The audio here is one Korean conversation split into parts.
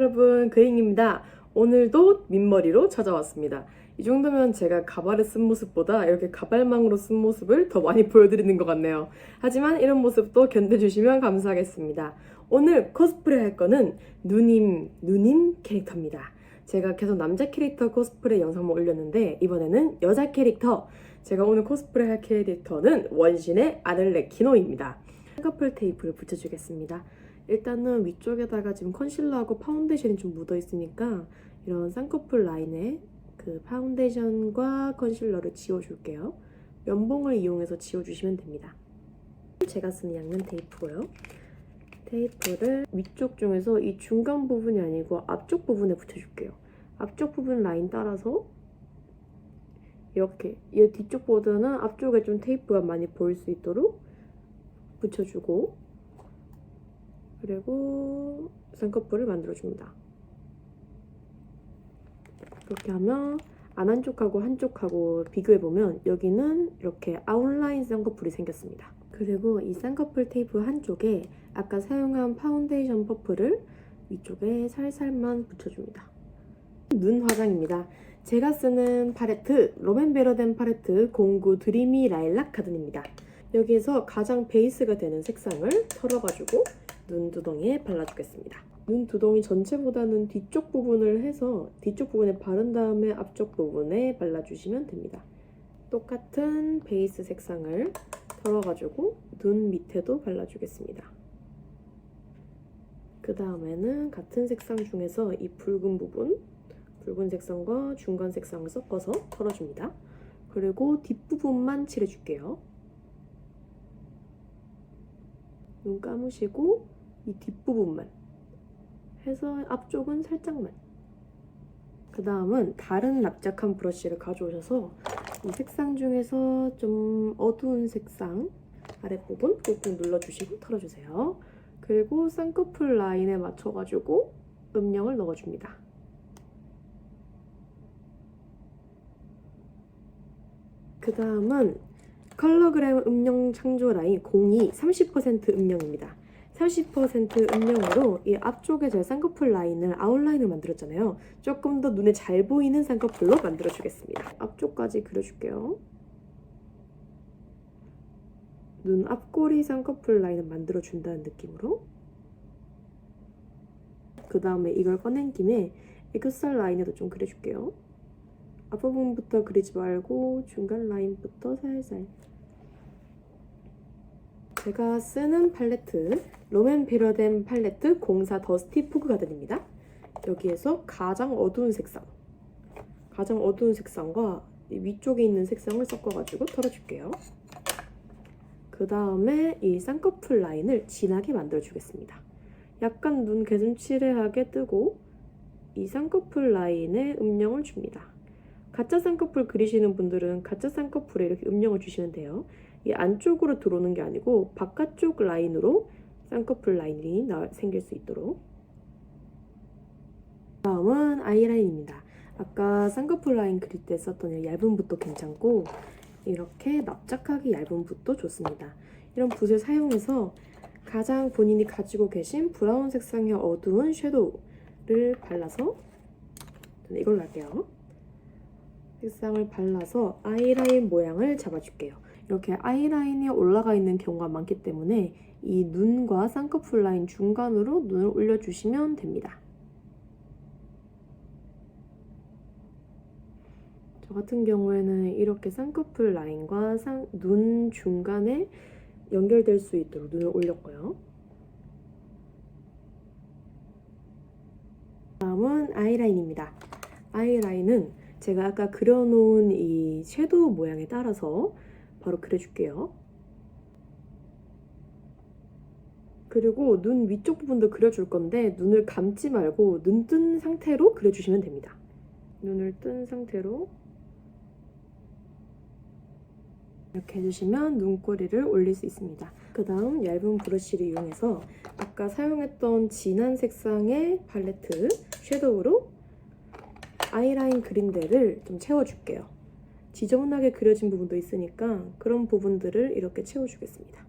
여러분, 그잉입니다. 오늘도 민머리로 찾아왔습니다. 이 정도면 제가 가발을 쓴 모습보다 이렇게 가발망으로 쓴 모습을 더 많이 보여드리는 것 같네요. 하지만 이런 모습도 견뎌주시면 감사하겠습니다. 오늘 코스프레 할 거는 누님 캐릭터입니다. 제가 계속 남자 캐릭터 코스프레 영상만 올렸는데 이번에는 여자 캐릭터. 제가 오늘 코스프레 할 캐릭터는 원신의 아를레키노입니다. 쌍꺼풀 테이프를 붙여주겠습니다. 일단은 위쪽에다가 지금 컨실러하고 파운데이션이 좀 묻어 있으니까 이런 쌍꺼풀 라인에 그 파운데이션과 컨실러를 지워줄게요. 면봉을 이용해서 지워주시면 됩니다. 제가 쓰는 양면 테이프고요. 테이프를 위쪽 중에서 이 중간 부분이 아니고 앞쪽 부분에 붙여줄게요. 앞쪽 부분 라인 따라서 이렇게 얘 뒤쪽보다는 앞쪽에 좀 테이프가 많이 보일 수 있도록 붙여주고 그리고 쌍꺼풀을 만들어줍니다. 그렇게 하면 안 한쪽하고 한쪽하고 비교해보면 여기는 이렇게 아웃라인 쌍꺼풀이 생겼습니다. 그리고 이 쌍꺼풀 테이프 한쪽에 아까 사용한 파운데이션 퍼프를 위쪽에 살살만 붙여줍니다. 눈 화장입니다. 제가 쓰는 팔레트 롬앤베러덴 팔레트 09 드리미 라일락 가든입니다. 여기에서 가장 베이스가 되는 색상을 털어가지고 눈 두덩이에 발라주겠습니다. 눈 두덩이 전체보다는 뒤쪽 부분을 해서 뒤쪽 부분에 바른 다음에 앞쪽 부분에 발라주시면 됩니다. 똑같은 베이스 색상을 털어가지고 눈 밑에도 발라주겠습니다. 그 다음에는 같은 색상 중에서 이 붉은 부분, 붉은 색상과 중간 색상을 섞어서 털어줍니다. 그리고 뒷부분만 칠해줄게요. 눈 감으시고 이 뒷부분만 해서 앞쪽은 살짝만. 그 다음은 다른 납작한 브러쉬를 가져오셔서 이 색상 중에서 좀 어두운 색상 아랫부분 꾹꾹 눌러주시고 털어주세요. 그리고 쌍꺼풀 라인에 맞춰가지고 음영을 넣어줍니다. 그 다음은 컬러그램 음영 창조 라인 02 30% 음영입니다. 30% 음영으로 이 앞쪽에 제 쌍꺼풀 라인을 아웃라인을 만들었잖아요. 조금 더 눈에 잘 보이는 쌍꺼풀로 만들어주겠습니다. 앞쪽까지 그려줄게요. 눈 앞꼬리 쌍꺼풀 라인을 만들어준다는 느낌으로. 그 다음에 이걸 꺼낸 김에 애교살 라인에도 좀 그려줄게요. 앞부분부터 그리지 말고 중간 라인부터 살살. 제가 쓰는 팔레트 롬앤베러덴 팔레트 04 더스티 포그 가든입니다. 여기에서 가장 어두운 색상과 위쪽에 있는 색상을 섞어가지고 털어줄게요. 그 다음에 이 쌍꺼풀 라인을 진하게 만들어주겠습니다. 약간 눈 개슴츠레하게 뜨고 이 쌍꺼풀 라인에 음영을 줍니다. 가짜 쌍꺼풀 그리시는 분들은 가짜 쌍꺼풀에 이렇게 음영을 주시면 돼요. 이 안쪽으로 들어오는 게 아니고 바깥쪽 라인으로 쌍꺼풀 라인이 생길 수 있도록. 다음은 아이라인입니다. 아까 쌍꺼풀 라인 그릴 때 썼던 이 얇은 붓도 괜찮고 이렇게 납작하게 얇은 붓도 좋습니다. 이런 붓을 사용해서 가장 본인이 가지고 계신 브라운 색상의 어두운 섀도우를 발라서 이걸로 할게요. 색상을 발라서 아이라인 모양을 잡아줄게요. 이렇게 아이라인이 올라가 있는 경우가 많기 때문에 이 눈과 쌍꺼풀 라인 중간으로 눈을 올려주시면 됩니다. 저 같은 경우에는 이렇게 쌍꺼풀 라인과 눈 중간에 연결될 수 있도록 눈을 올렸고요. 다음은 아이라인입니다. 아이라인은 제가 아까 그려놓은 이 섀도우 모양에 따라서 바로 그려줄게요. 그리고 눈 위쪽 부분도 그려줄 건데 눈을 감지 말고 눈 뜬 상태로 그려주시면 됩니다. 눈을 뜬 상태로 이렇게 해주시면 눈꼬리를 올릴 수 있습니다. 그 다음 얇은 브러쉬를 이용해서 아까 사용했던 진한 색상의 팔레트 섀도우로 아이라인 그린 데를 좀 채워줄게요. 지저분하게 그려진 부분도 있으니까 그런 부분들을 이렇게 채워주겠습니다.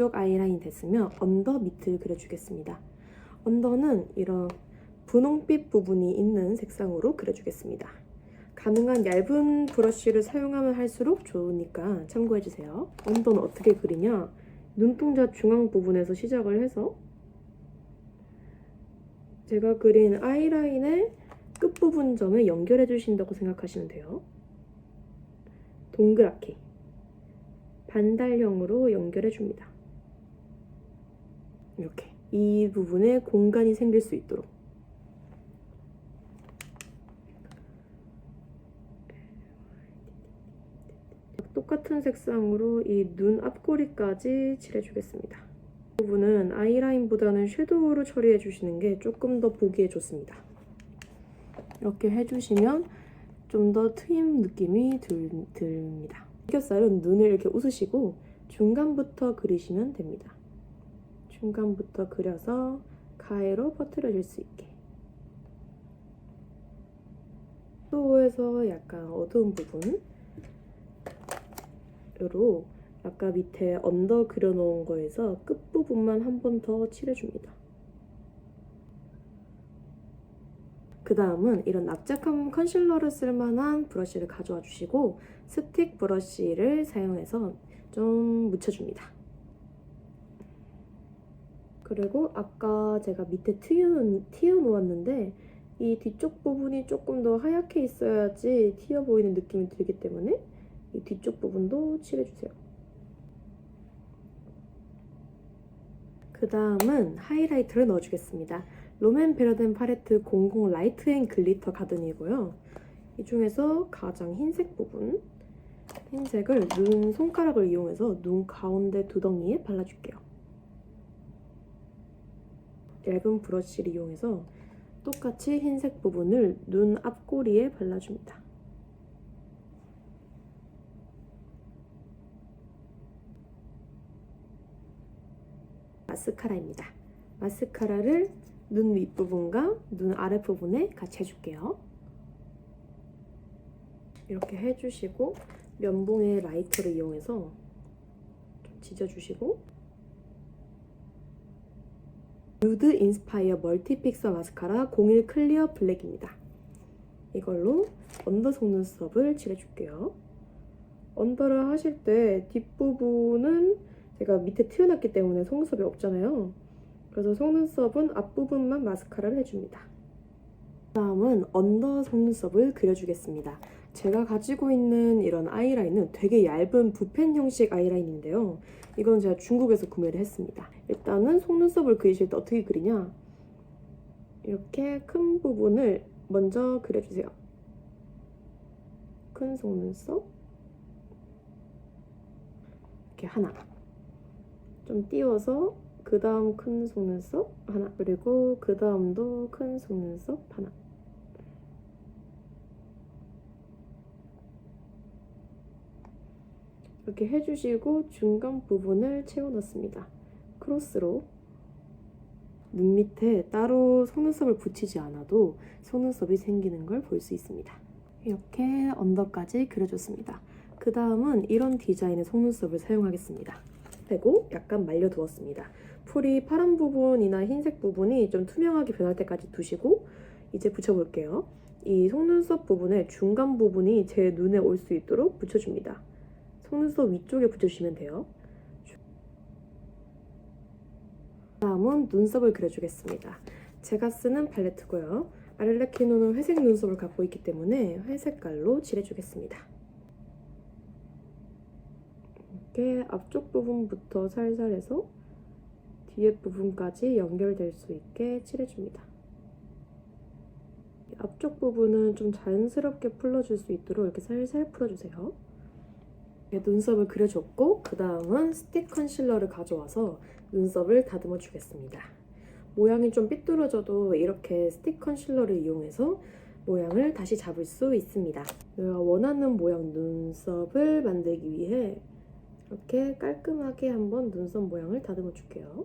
이쪽 아이라인 됐으면 언더 밑을 그려주겠습니다. 언더는 이런 분홍빛 부분이 있는 색상으로 그려주겠습니다. 가능한 얇은 브러쉬를 사용하면 할수록 좋으니까 참고해주세요. 언더는 어떻게 그리냐? 눈동자 중앙 부분에서 시작을 해서 제가 그린 아이라인의 끝부분 점에 연결해 주신다고 생각하시면 돼요. 동그랗게 반달형으로 연결해 줍니다. 이렇게 이 부분에 공간이 생길 수 있도록. 똑같은 색상으로 이 눈 앞꼬리까지 칠해주겠습니다. 이 부분은 아이라인보다는 섀도우로 처리해 주시는 게 조금 더 보기에 좋습니다. 이렇게 해주시면 좀 더 트임 느낌이 듭니다. 삼겹살은 눈을 이렇게 웃으시고 중간부터 그리시면 됩니다. 중간부터 그려서 가해로 퍼뜨려줄 수 있게. 섀도우에서 약간 어두운 부분 으로 아까 밑에 언더 그려놓은 거에서 끝부분만 한 번 더 칠해줍니다. 그 다음은 이런 납작한 컨실러를 쓸만한 브러쉬를 가져와 주시고 스틱 브러쉬를 사용해서 좀 묻혀줍니다. 그리고 아까 제가 밑에 튀어놓았는데 이 뒤쪽 부분이 조금 더 하얗게 있어야지 튀어 보이는 느낌이 들기 때문에 이 뒤쪽 부분도 칠해주세요. 그 다음은 하이라이터를 넣어주겠습니다. 롬앤 베러덴 팔레트 00 라이트 앤 글리터 가든이고요. 이 중에서 가장 흰색 부분, 흰색을 눈 손가락을 이용해서 눈 가운데 두덩이에 발라줄게요. 얇은 브러쉬를 이용해서 똑같이 흰색 부분을 눈 앞꼬리에 발라줍니다. 마스카라입니다. 마스카라를 눈 윗부분과 눈 아랫부분에 같이 해줄게요. 이렇게 해주시고 면봉에 라이터를 이용해서 좀 지져주시고 누드 인스파이어 멀티픽서 마스카라 01 클리어 블랙입니다. 이걸로 언더 속눈썹을 칠해줄게요. 언더를 하실 때 뒷부분은 제가 밑에 튀어났기 때문에 속눈썹이 없잖아요. 그래서 속눈썹은 앞부분만 마스카라를 해줍니다. 다음은 언더 속눈썹을 그려주겠습니다. 제가 가지고 있는 이런 아이라인은 되게 얇은 붓펜 형식 아이라인인데요. 이건 제가 중국에서 구매를 했습니다. 일단은 속눈썹을 그리실 때 어떻게 그리냐? 이렇게 큰 부분을 먼저 그려주세요. 큰 속눈썹 이렇게 하나, 좀 띄워서 그 다음 큰 속눈썹 하나, 그리고 그 다음도 큰 속눈썹 하나. 이렇게 해주시고 중간 부분을 채워넣습니다. 크로스로. 눈 밑에 따로 속눈썹을 붙이지 않아도 속눈썹이 생기는 걸 볼 수 있습니다. 이렇게 언더까지 그려줬습니다. 그 다음은 이런 디자인의 속눈썹을 사용하겠습니다. 빼고 약간 말려두었습니다. 풀이 파란 부분이나 흰색 부분이 좀 투명하게 변할 때까지 두시고 이제 붙여볼게요. 이 속눈썹 부분의 중간 부분이 제 눈에 올 수 있도록 붙여줍니다. 속눈썹 위쪽에 붙여주시면 돼요. 다음은 눈썹을 그려주겠습니다. 제가 쓰는 팔레트고요. 아렐레키노는 회색 눈썹을 갖고 있기 때문에 회색깔로 칠해주겠습니다. 이렇게 앞쪽 부분부터 살살 해서 뒤에 부분까지 연결될 수 있게 칠해줍니다. 앞쪽 부분은 좀 자연스럽게 풀어줄 수 있도록 이렇게 살살 풀어주세요. 눈썹을 그려줬고 그 다음은 스틱 컨실러를 가져와서 눈썹을 다듬어 주겠습니다. 모양이 좀 삐뚤어져도 이렇게 스틱 컨실러를 이용해서 모양을 다시 잡을 수 있습니다. 내가 원하는 모양 눈썹을 만들기 위해 이렇게 깔끔하게 한번 눈썹 모양을 다듬어 줄게요.